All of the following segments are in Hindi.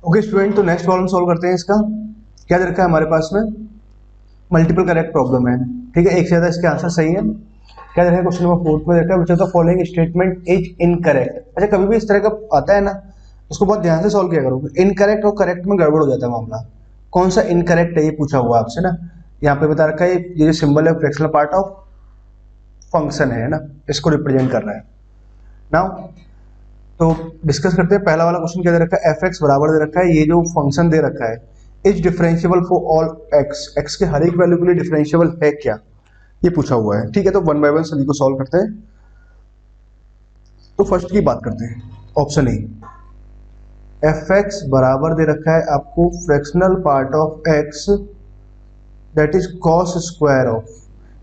ओके स्टूडेंट, तो नेक्स्ट प्रॉब्लम सॉल्व करते हैं। इसका क्या दे रखा है हमारे पास में, मल्टीपल करेक्ट प्रॉब्लम है। ठीक है, एक से ज्यादा इसके आंसर सही है। क्या दे रखा है क्वेश्चन नंबर 4 में, देखा which of the following statement is incorrect. अच्छा, कभी भी इस तरह का आता है ना, उसको बहुत ध्यान से सॉल्व किया करो। इनकरेक्ट और करेक्ट में गड़बड़ हो जाता है मामला। कौन सा इनकरेक्ट है ये पूछा हुआ आपसे ना। यहाँ पे बता रखा है ये जो सिंबल है फ्रैक्शनल पार्ट ऑफ फंक्शन है ना, इसको रिप्रेजेंट कर रहा है। नाउ तो डिस्कस करते हैं। पहला वाला क्वेश्चन क्या दे रखा है, एफ एक्स बराबर दे रखा है, ये जो फंक्शन दे रखा है is differentiable for all x, x के हर एक वैल्यू के लिए डिफरेंशियबल है क्या, ये पूछा हुआ है। ठीक है, तो वन बाय वन सभी को सॉल्व करते हैं। तो फर्स्ट की बात करते हैं, ऑप्शन ए, एफ एक्स बराबर दे रखा है आपको fractional part of x that is cos square of.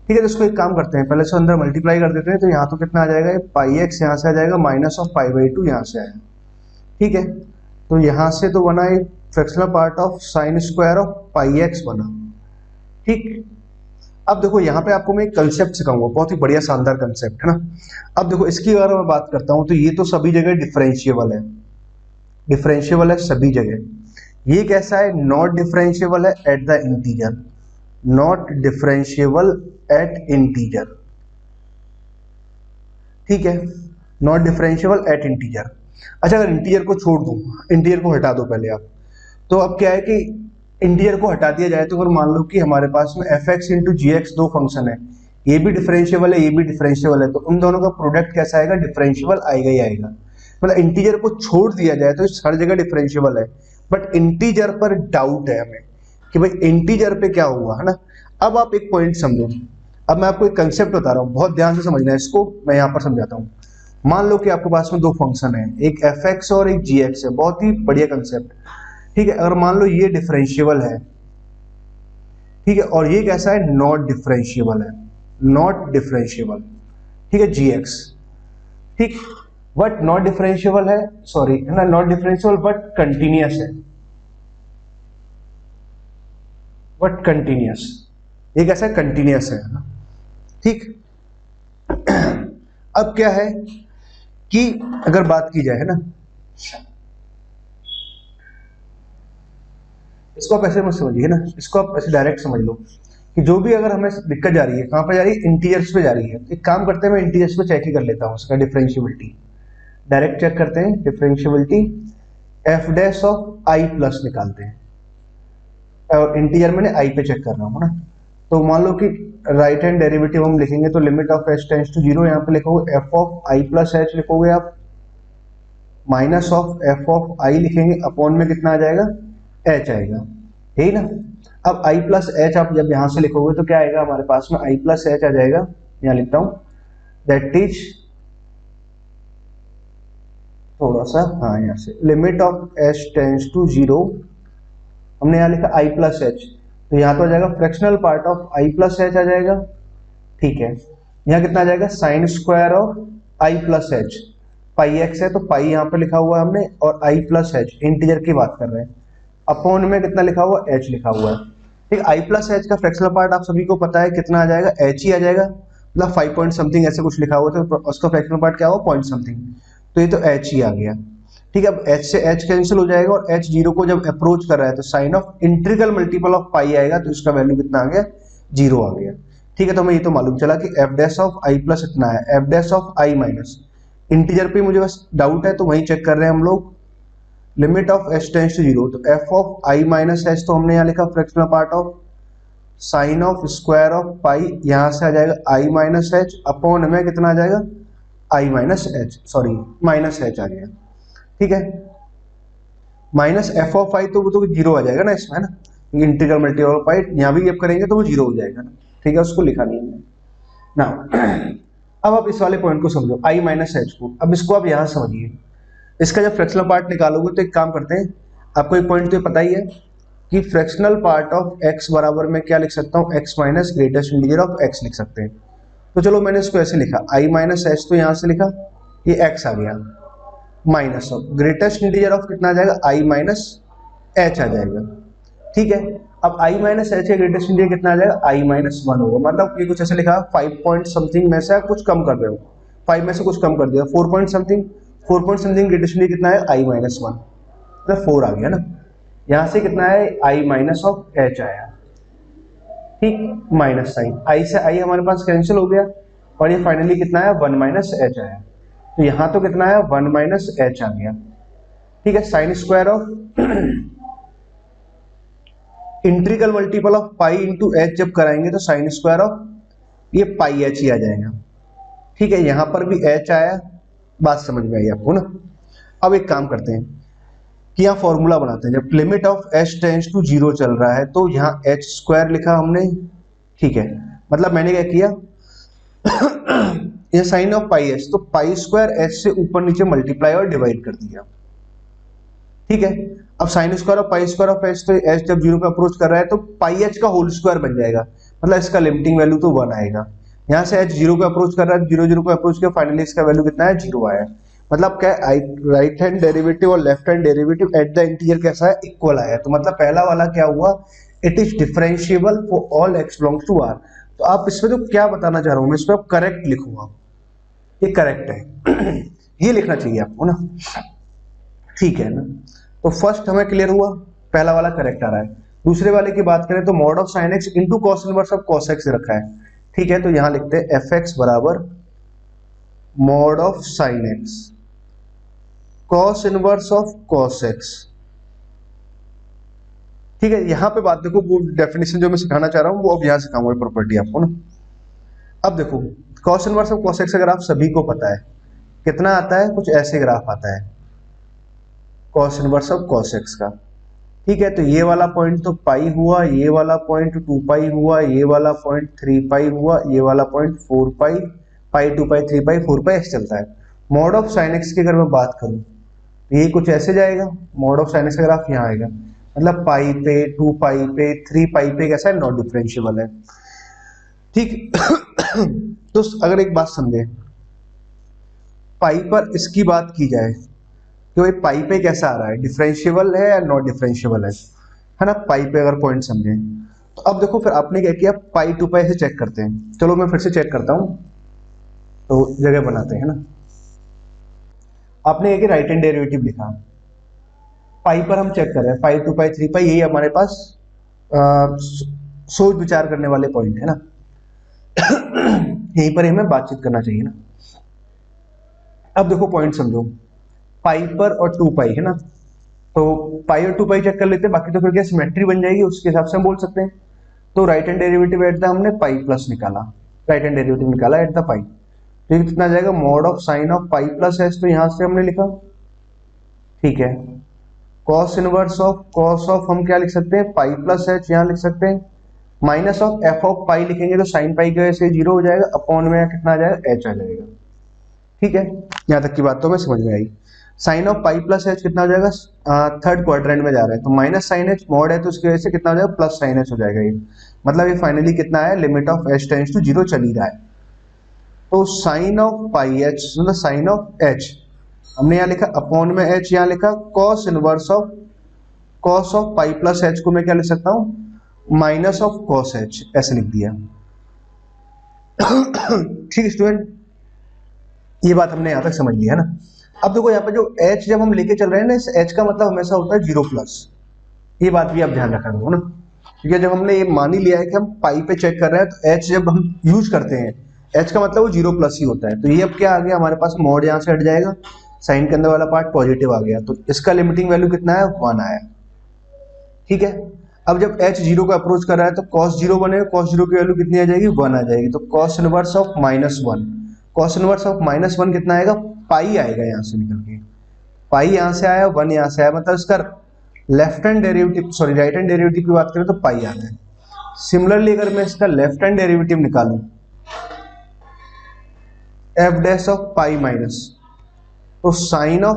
ठीक है, तो इसको एक काम करते हैं, पहले से अंदर मल्टीप्लाई कर देते हैं। तो यहाँ तो कितना आ जाएगा, पाई एक्स यहाँ से आ जाएगा, माइनस ऑफ पाई बाई 2 यहाँ से आएगा। ठीक है, तो यहाँ से तो बना एक fractional part of sign square of pi x बना। ठीक, अब देखो यहाँ पे आपको मैं एक कंसेप्ट सिखाऊंगा, बहुत ही बढ़िया शानदार कंसेप्ट है ना। अब देखो इसकी अगर मैं बात करता हूँ तो ये तो सभी जगह डिफरेंशिएबल है, डिफरेंशिएबल है सभी जगह। ये कैसा है, नॉट डिफरेंशिएबल है at the integer, not differentiable eight integer. ठीक है, नॉट डिफरेंशिएबल एट इंटीजर। अच्छा, अगर इंटीजर को छोड़ दूं, इंटीजर को हटा दो पहले आप, तो अब क्या है कि इंटीजर को हटा दिया जाए तो अगर मान लो कि हमारे पास में एफ एक्स इंटू जी एक्स दो फंक्शन है, ये भी डिफरेंशिएबल है ये भी डिफरेंशिएबल है, तो उन दोनों का प्रोडक्ट कैसा आएगा, डिफरेंशिएबल आएगा ही आएगा। मतलब इंटीजर को छोड़ दिया जाए तो हर जगह डिफरेंशिएबल है, बट इंटीजर पर डाउट है हमें कि भाई इंटीजर पे क्या हुआ है ना। अब आप एक पॉइंट समझो, अब मैं आपको एक कंसेप्ट बता रहा हूँ, बहुत ध्यान से समझना है इसको, मैं यहाँ पर समझाता हूँ। मान लो कि आपके पास में दो फंक्शन है, एक एफ एक्स और एक जी एक्स है, बहुत ही बढ़िया कंसेप्ट। ठीक है, अगर मान लो ये डिफरेंशिएबल है, ठीक है, और ये कैसा है, नॉट डिफरेंशिएबल है, नॉट डिफरेंशिएबल। ठीक है, जी एक्स, ठीक, बट नॉट डिफरेंशिएबल है, सॉरी है ना, नॉट डिफरेंशिएबल बट कंटिन्यूअस है, बट कंटिन्यूअस, ये कैसा है, कंटिन्यूअस है ना। ठीक, अब क्या है कि अगर बात की जाए है ना, इसको आप ऐसे मत समझिए ना, इसको आप ऐसे डायरेक्ट समझ लो कि जो भी अगर हमें दिक्कत जा रही है, कहाँ पे जा रही है, इंटीजर्स पे जा रही है। एक काम करते हैं, मैं इंटीजर्स पे चेक ही कर लेता हूँ उसका डिफरेंशिएबिलिटी, डायरेक्ट चेक करते हैं differentiability. F dash of I plus निकालते हैं, और इंटीजर मैंने आई पे चेक कर रहा हूँ ना। तो मान लो कि राइट हैंड डेरिवेटिव हम लिखेंगे तो limit of H tends to zero, यहाँ पे लिखोगे F of I plus H लिखोगे आप, minus of F of I लिखेंगे, अपॉन में कितना आ जाएगा, एच आएगा। ठीक ना, अब आई प्लस एच आप जब यहां से लिखोगे तो क्या आएगा हमारे पास में, आई प्लस एच आ जाएगा, यहां लिखता हूं, दैट इज थोड़ा सा, हाँ यहाँ से limit of H tends to zero, हमने यहाँ लिखा आई प्लस एच, तो यहाँ तो आ जाएगा fractional part of I plus H आ जाएगा। ठीक है, यहाँ कितना आ जाएगा, sine square of I plus H, pi X है तो पाई यहाँ पर लिखा हुआ है हमने, और आई प्लस एच इंटीजर की बात कर रहे हैं, अपॉन में कितना लिखा हुआ, एच लिखा हुआ है। ठीक, आई प्लस एच का फ्रैक्शनल पार्ट आप सभी को पता है कितना आ जाएगा, एच ही आ जाएगा, मतलब 5 पॉइंट समथिंग ऐसे कुछ लिखा हुआ था, तो उसका फ्रैक्शनल पार्ट क्या हुआ, पॉइंट समथिंग, तो ये तो एच ही आ गया। ठीक है, अब एच से एच कैंसिल हो जाएगा, और एच जीरो को जब अप्रोच कर रहा है तो sine of integral multiple of pi आएगा, तो इसका वैल्यू कितना आ गया, जीरो आ गया। ठीक है, तो हमें ये तो मालूम चला कि F dash of I plus इतना है, F dash of I minus, integer पे मुझे बस डाउट है तो वही चेक कर रहे हैं हम लोग, limit of H tends to zero, तो F of I minus H तो हमने यहाँ लिखा fractional part of sine of square of pi, यहाँ से आ जाएगा आई माइनस एच, अपॉन में कितना आ जाएगा, I minus H, sorry minus H आ गया। ठीक है, माइनस एफ ऑफ आई तो वो तो जीरो आ जाएगा ना इसमें, है ना, इंटीग्रल मल्टीपल ऑफ पाई, यहाँ भी करेंगे तो वो जीरो हो जाएगा ना। ठीक है, उसको लिखा नहीं है ना। अब आप इस वाले पॉइंट को समझो, आई माइनस एच को, अब इसको आप यहाँ समझिए, इसका जब फ्रैक्शनल पार्ट निकालोगे तो एक काम करते हैं, आपको एक पॉइंट तो पता ही है कि फ्रैक्शनल पार्ट ऑफ एक्स बराबर में क्या लिख सकता हूँ, x minus greatest integer of x लिख सकते हैं। तो चलो मैंने इसको ऐसे लिखा, आई माइनस एच तो यहाँ से लिखा, ये एक्स आ गया, minus of greatest integer of कितना आ जाएगा, आई माइनस एच आ जाएगा। ठीक है, अब आई माइनस एच का ग्रेटेस्ट इंटीजर कितना आ जाएगा, आई माइनस वन होगा, मतलब ये कुछ ऐसे लिखा 5 पॉइंट समथिंग में से कुछ कम कर रहे हो, 5 में से कुछ कम कर दिया, 4 point something, 4 point something greatest integer कितना है, आई माइनस वन। मतलब 4 आ गया ना। यहाँ से कितना है, आई माइनस ऑफ एच आया, ठीक, माइनस साइन, आई से आई हमारे पास कैंसिल हो गया, और ये फाइनली कितना है, 1 माइनस एच आया। तो यहाँ तो कितना है, 1 माइनस एच आ गया, ठीक है। Sign square of integral multiple of pi into H जब कराएंगे तो साइन स्क्वायर ऑफ ये पाई एच ही आ जाएगा, ठीक है। यहां पर भी एच आया, बात समझ में आई आपको ना। अब एक काम करते हैं कि यहाँ फॉर्मूला बनाते हैं। जब limit of h tends to 0 चल रहा है तो यहाँ एच स्क्वायर लिखा हमने, ठीक है। मतलब मैंने क्या किया, ये साइन ऑफ पाई एच, तो पाई स्क्वायर एच से ऊपर नीचे मल्टीप्लाई और डिवाइड कर दिया, ठीक है। अब sign square of pi square of H, तो एच जब 0 पे अप्रोच कर रहा है तो पाई एच का होल स्क्वायर बन जाएगा, मतलब इसका लिमिटिंग वैल्यू तो 1 आएगा। यहाँ से एच 0 पे अप्रोच कर रहा है, 0 पे अप्रोच किया, फाइनली इसका वैल्यू कितना है, 0 आया। मतलब क्या, राइट हैंड डेरिवेटिव और left hand derivative at the interior कैसा है, इक्वल आया। तो मतलब पहला वाला क्या हुआ, it is differentiable for all x belongs to R. तो आप इसमें तो क्या बताना चाह रहा हूं मैं, इसमें आप करेक्ट लिखूंगा, ये करेक्ट है। ये लिखना चाहिए आपको ना, ठीक है ना। तो फर्स्ट हमें क्लियर हुआ, पहला वाला करेक्ट आ रहा है। दूसरे वाले की बात करें तो mod of sine x into cos inverse of cos x रखा है, ठीक है। तो यहां लिखते हैं एफ एक्स बराबर mod of sine x cos inverse of cos x, ठीक है। यहां पे बात देखो, वो डेफिनेशन जो मैं सिखाना चाह रहा हूं वो अब यहां सिखाऊंगा प्रॉपर्टी आपको ना। अब देखो cos inverse of cos x अगर आप सभी को पता है कितना आता है, कुछ ऐसे ग्राफ आता है cos inverse of cos x का, ठीक है। तो ये वाला पॉइंट तो पाई हुआ, ये वाला पॉइंट 2 पाई हुआ, ये वाला पॉइंट 3 पाई हुआ, ये वाला पॉइंट 4 पाई, पाई 2 पाई 3 पाई 4 पाई ऐसे चलता है। मॉड ऑफ साइन एक्स की अगर मैं बात करूं तो ये कुछ ऐसे जाएगा, मॉड ऑफ साइन एक्स का ग्राफ यहाँ आएगा, मतलब पाई पे 2 पाई पे 3 पाई पे कैसा है, नॉट डिफरेंशिएबल है, ठीक। तो अगर एक बात समझे, पाई पर इसकी बात की जाए तो ये पाई पे कैसा आ रहा है, डिफरेंशिएबल है या नॉट डिफरेंशिएबल है ना, पाई पे अगर पॉइंट समझे। तो अब देखो फिर आपने क्या किया, पाई टू पाई से चेक करते हैं, चलो मैं फिर से चेक करता हूं, तो जगह बनाते हैं ना। आपने एक राइट हैंड डेरिवेटिव लिखा, पाई पर हम चेक कर रहे हैं, पाई 2 पाई 3 पाई, यही हमारे पास सोच विचार करने वाले पॉइंट है ना। यहीं पर हमें बातचीत करना चाहिए ना। अब देखो पॉइंट समझो, पाई पर और 2 पाई है ना, तो पाई और 2 पाई चेक कर लेते हैं, बाकी तो फिर क्या सिमेट्री बन जाएगी, उसके हिसाब से हम बोल सकते हैं। तो right hand derivative at the हमने पाई प्लस निकाला, राइट हैंड डेरिवेटिव निकाला एट द पाई, तो ये कितना जाएगा, mod of sine of pi plus H, तो यहां से हमने लिखा, ठीक है। Cos inverse of cos of हम क्या लिख सकते हैं, पाई प्लस एच, यहां लिख सकते हैं माइनस ऑफ एफ ऑफ पाई, लिखेंगे तो साइन पाई की वजह से 0 हो जाएगा, अपॉन में कितना आ जाएगा, एच आ जाएगा, ठीक है। यहां तक की बात तो हमें समझ में आई। Sine of pi plus H कितना हो जाएगा, थर्ड क्वाड्रेंट में जा रहा है, तो माइनस साइन एच मॉड है तो उसकी वजह से कितना हो जाएगा, प्लस साइन एच हो जाएगा ये, मतलब ये फाइनली कितना है, limit of H tends to 0 चल ही रहा है। तो साइन ऑफ पाई एच मतलब साइन ऑफ एच हमने यहाँ लिखा, अपॉन में एच यहाँ लिखा, cos inverse of cos of pi plus h को मैं क्या लिख सकता हूँ, माइनस ऑफ कॉस एच, ऐसे लिख दिया। ठीक स्टूडेंट, ये बात हमने यहां तक समझ लिया ना। अब देखो यहाँ पे जो h जब हम लेके चल रहे हैं ना, इस h का मतलब हमेशा होता है 0 प्लस, ये बात भी आप ध्यान रखा करो ना, क्योंकि जब हमने ये मान ही लिया है कि हम पाई पे चेक कर रहे हैं तो h जब हम यूज करते हैं, h का मतलब वो 0 प्लस ही होता है। तो ये अब क्या आ गया हमारे पास, मॉड यहाँ से हट जाएगा, साइन के अंदर वाला पार्ट पॉजिटिव आ गया, तो इसका लिमिटिंग वैल्यू कितना है, 1 आया, ठीक है। अब जब h 0 को अप्रोच कर रहा है तो cos 0 बनेगा, cos 0 की वैल्यू कितनी आ जाएगी, 1 आ जाएगी, तो cos inverse of -1, cos inverse of -1 कितना आएगा, पाई आएगा, यहां से निकल के पाई यहां से आया, 1 यहां से आया, मतलब इसका left hand derivative, sorry right hand derivative की बात करें तो पाई आता है। सिमिलरली अगर मैं इसका लेफ्ट हैंड डेरिवेटिव निकालूं, F dash of pi minus, तो sine of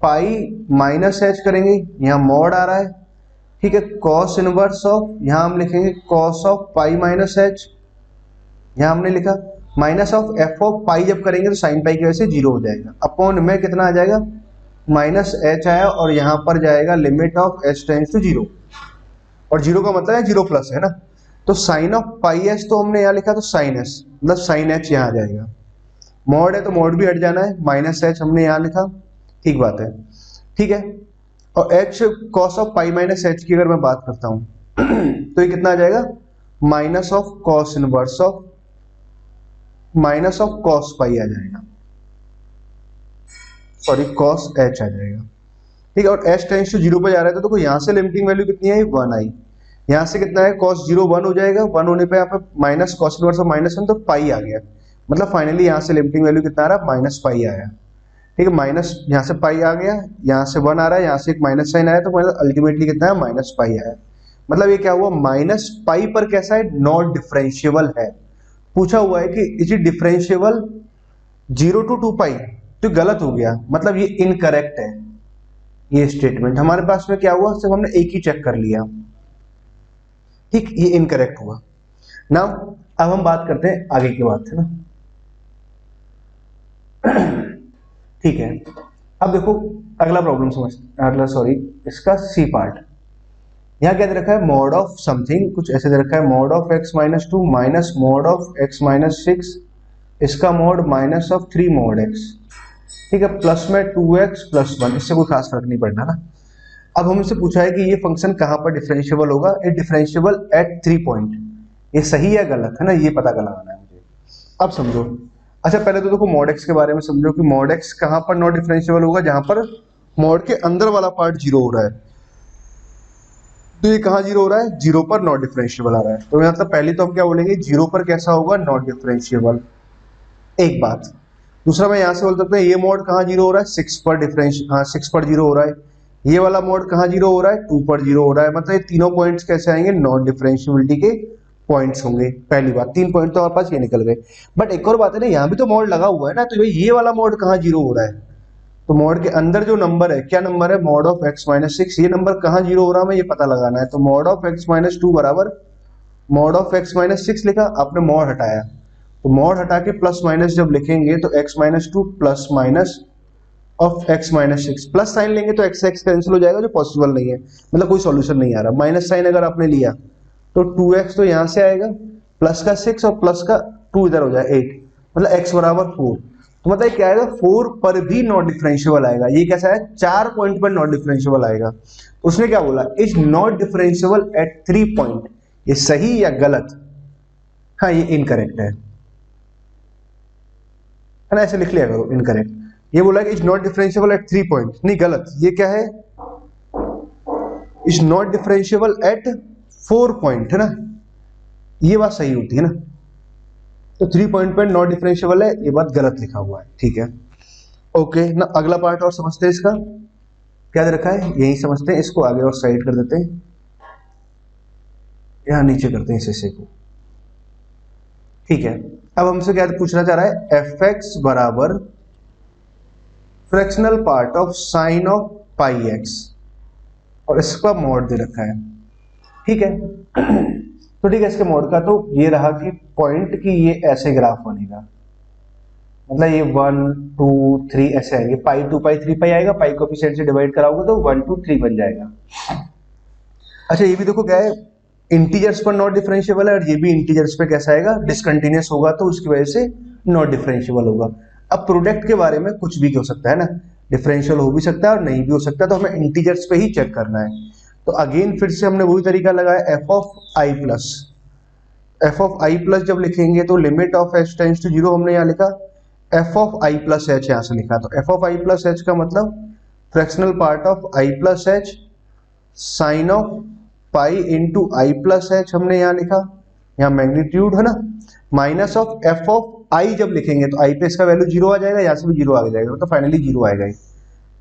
pi minus H करेंगे, यहाँ मॉड आ रहा है, ठीक है। कॉस इनवर्स ऑफ, यहां हम लिखेंगे cos of pi minus H, यहां हमने लिखा माइनस ऑफ एफ ऑफ पाई, जब करेंगे तो साइन पाई की वजह से 0 हो जाएगा, अपॉन में कितना आ जाएगा, माइनस एच आया, और यहां पर जाएगा limit of H tends to 0, और 0 का मतलब है 0 प्लस है ना, तो साइन ऑफ पाई एच तो हमने यहाँ लिखा, तो साइन एच मतलब साइन एच यहाँ आ जाएगा, मॉड है तो मॉड भी हट जाना है, माइनस एच हमने यहाँ लिखा, ठीक बात है, ठीक है। और H cos of pi minus H की अगर मैं बात करता हूं तो ये कितना आ जाएगा, minus of cos inverse of minus of cos pi आ जाएगा, सॉरी कॉस एच आ जाएगा। ठीक है, और एच टेंस टू जीरो पे जा रहा है तो देखो यहाँ से लिमिटिंग वैल्यू कितनी आई, 1 आई। यहाँ से कितना है, कॉस जीरो 1 हो जाएगा, 1 होने पे यहाँ पे minus cos inverse of minus 1 तो पाई आ गया। मतलब फाइनली यहाँ से लिमिटिंग वैल्यू कितना आ रहा है, माइनस पाई आया। ठीक है, माइनस यहाँ से पाई आ गया, यहाँ से 1 आ रहा है, यहाँ से एक माइनस साइन आया, तो मतलब अल्टीमेटली कितना है, माइनस पाई आया। मतलब ये क्या हुआ, माइनस पाई पर कैसा है, नॉट डिफरेंशिएबल है। पूछा हुआ है कि इज इट डिफरेंशिएबल 0 to 2 पाई, तो गलत हो गया, मतलब ये इनकरेक्ट है। ये स्टेटमेंट हमारे पास में क्या हुआ, सिर्फ हमने एक ही चेक कर लिया। ठीक, ये इनकरेक्ट हुआ ना। अब हम बात करते हैं आगे की बात है ना। ठीक है, अब देखो अगला प्रॉब्लम समझ, अगला सॉरी इसका सी पार्ट। यहाँ क्या दे रखा है, मॉड ऑफ समथिंग, कुछ ऐसे दे रखा है, mod of x minus 2 minus mod of x minus 6, इसका mod minus of 3 mod x। ठीक है, प्लस में 2x प्लस 1, इससे कोई खास फर्क नहीं पड़ना ना। अब हमसे पूछा है कि ये फंक्शन कहाँ पर डिफरेंशिएबल होगा, ये डिफरेंशिएबल एट 3 पॉइंट। ये सही है गलत है ना, ये पता लगाना है मुझे। अब समझो, अच्छा पहले तो देखो मॉड x के बारे में समझो कि मॉड x कहाँ पर नॉट डिफरेंशिएबल होगा, जहां पर मॉड के अंदर वाला पार्ट 0 हो रहा है। तो ये कहाँ 0 हो रहा है, 0 पर नॉट डिफरेंशिएबल आ रहा है। तो मतलब पहले तो हम क्या बोलेंगे, 0 पर कैसा होगा, नॉट डिफरेंशिएबल, एक बात। दूसरा मैं यहाँ से बोल सकता हूँ ये मोड कहाँ 0 हो रहा है, 6 पर डिफरेंस, हाँ 6 पर 0 हो रहा है। ये वाला मोड कहाँ 0 हो रहा है, 2 पर 0 हो रहा है। मतलब ये तीनों पॉइंट्स कैसे आएंगे, नॉन डिफरेंशिएबिलिटी के पॉइंट्स होंगे। पहली बात, 3 पॉइंट तो हमारे पास ये निकल गए। बट एक और बात है ना, यहाँ भी तो मोड लगा हुआ है ना, तो भाई ये वाला मोड कहाँ 0 हो रहा है, तो मोड के अंदर जो नंबर है, क्या नंबर है, मॉड ऑफ x माइनस 6, ये नंबर कहाँ 0 हो रहा है हमें ये पता लगाना है। तो मॉड ऑफ x माइनस 2 बराबर मॉड ऑफ x माइनस 6 लिखा, आपने मॉड हटाया, तो मॉड हटा के प्लस माइनस जब लिखेंगे तो x minus 2 plus minus of x minus 6, plus sign लेंगे तो x कैंसिल हो जाएगा, जो पॉसिबल नहीं है, मतलब कोई सॉल्यूशन नहीं आ रहा। माइनस साइन अगर आपने लिया तो 2x तो यहाँ से आएगा, प्लस का 6 और प्लस का 2 इधर हो जाए 8, मतलब x बराबर 4। तो मतलब क्या आएगा, 4 पर भी नॉट डिफरेंशिएबल आएगा। ये कैसा है, 4 पॉइंट पर नॉट डिफरेंशिएबल आएगा। उसने क्या बोला, is not differentiable eight 3 point. ये सही या गलत, हाँ ये इनकरेक्ट है ना, ऐसे लिख लिया करो इनकरेक्ट। ये बोला कि is not differentiable eight 3 point, नहीं गलत। ये क्या है, is not differentiable eight 4 point, है ना, ये बात सही होती है ना। तो 3 पॉइंट पर नॉट डिफरेंशिएबल है, ये बात गलत लिखा हुआ है। ठीक है, ओके ना। अगला पार्ट और समझते हैं, इसका क्या दे रखा है यही समझते हैं। इसको आगे और साइड कर देते हैं, यहां नीचे करते हैं इस हिस्से को। ठीक है, अब हमसे क्या पूछना चाह रहा है, एफ एक्स बराबर fractional part of sine of pi x, और इसका मॉड दे रखा है। ठीक है, तो ठीक है, इसके मॉड का तो ये रहा कि पॉइंट की ये ऐसे ग्राफ बनेगा, मतलब ये 1 2 3 ऐसे आएंगे, पाई 2 पाई 3 पाई आएगा, पाई कोएफिशिएंट से डिवाइड कराओगे तो 1 2 3 बन जाएगा। अच्छा ये भी देखो क्या है, इंटीजर्स पर नॉट डिफरेंशिएबल है, और ये भी इंटीजर्स पे कैसा आएगा, डिसकंटिन्यूअस होगा, तो उसकी वजह से नॉट डिफरेंशिएबल होगा। अब प्रोडक्ट के बारे में कुछ भी हो सकता है ना, डिफरेंशियल हो भी सकता है और नहीं भी हो सकता है, तो हमें इंटीजर्स पे ही चेक करना है। तो अगेन फिर से हमने वही तरीका लगाया, f of I plus, f of I plus जब लिखेंगे तो limit of H tends to 0 हमने यहाँ लिखा, f of I plus h यहाँ से लिखा। तो F of I plus h का मतलब fractional part of I plus h sine of pi into i plus h हमने यहाँ लिखा, यहाँ मैग्नीट्यूड है ना, minus of F of i जब लिखेंगे तो आई पे इसका वैल्यू 0 आ जाएगा, यहाँ से भी 0 आ जाएगा, तो फाइनली 0 आएगा,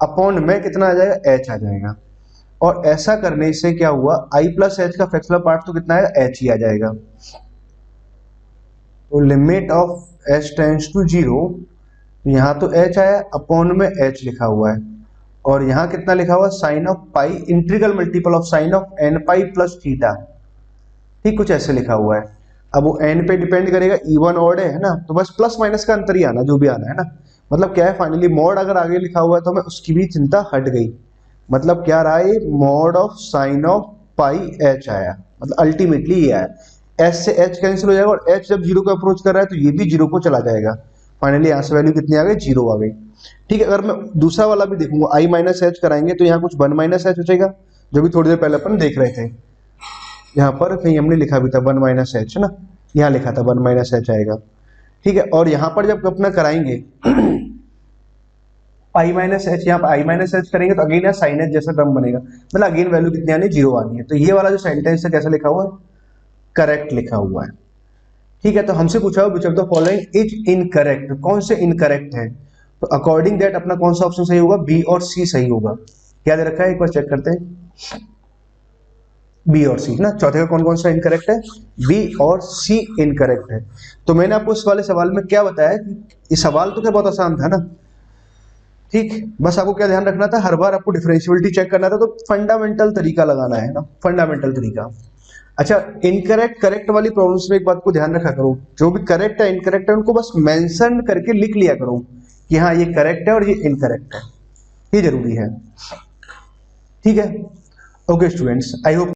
अपॉन में कितना आ जाएगा, एच आ जाएगा। और ऐसा करने से क्या हुआ, आई प्लस एच का फ्रैक्शनल पार्ट तो कितना आएगा, एच ही आ जाएगा। तो limit of H tends to 0, यहाँ तो एच आया, अपॉन में एच लिखा हुआ है, और यहाँ कितना लिखा हुआ, sine of pi integral multiple of sine of n pi plus theta. ठीक, कुछ ऐसे लिखा हुआ है। अब वो एन पे डिपेंड करेगा, इवन ऑड है ना, तो बस प्लस माइनस का अंतर ही आना, जो भी आना है ना। मतलब क्या है, फाइनली मॉड अगर आगे लिखा हुआ है तो हमें उसकी भी चिंता हट गई। मतलब क्या रहा है, mod of sine of pi H आया, मतलब अल्टीमेटली ये आया। एच से एच कैंसिल हो जाएगा, और एच जब 0 को अप्रोच कर रहा है तो ये भी 0 को चला जाएगा। फाइनली यहाँ से वैल्यू कितनी आ गई, 0 आ गई। ठीक है, अगर मैं दूसरा वाला भी देखूंगा i माइनस एच कराएंगे तो यहाँ कुछ 1 माइनस एच हो जाएगा, जो भी थोड़ी देर पहले अपन देख रहे थे। यहाँ पर कहीं हमने लिखा भी था 1 माइनस एच ना, यहाँ लिखा था 1 माइनस एच आएगा। ठीक है, और यहाँ पर जब अपना कराएंगे i माइनस एच, यहाँ पर i माइनस एच करेंगे तो अगेन यहाँ साइन एच जैसा टर्म बनेगा, मतलब अगेन वैल्यू कितनी आनी, 0 आनी है। तो ये वाला जो सेंटेंस है कैसा लिखा हुआ है, करेक्ट लिखा हुआ है। ठीक है, तो हमसे पूछा which of the following is incorrect, कौन से इनकरेक्ट है, तो अकॉर्डिंग दैट अपना कौन सा ऑप्शन सही होगा, बी और सी सही होगा। क्या दे रखा है, एक बार चेक करते हैं, बी और सी ना। चौथे का कौन कौन सा इनकरेक्ट है, बी और सी इनकरेक्ट है। तो मैंने आपको इस वाले सवाल में क्या बताया कि ये सवाल तो क्या बहुत आसान था ना। ठीक, बस आपको क्या ध्यान रखना था, हर बार आपको डिफरेंशियबिलिटी चेक करना था तो फंडामेंटल तरीका लगाना है ना, फंडामेंटल तरीका। अच्छा, इनकरेक्ट करेक्ट वाली प्रॉब्लम्स में एक बात को ध्यान रखा करो, जो भी करेक्ट है इनकरेक्ट है उनको बस मेंशन करके लिख लिया करो कि हाँ ये करेक्ट है और ये इनकरेक्ट है, ये जरूरी है। ठीक है, ओके स्टूडेंट्स, आई होप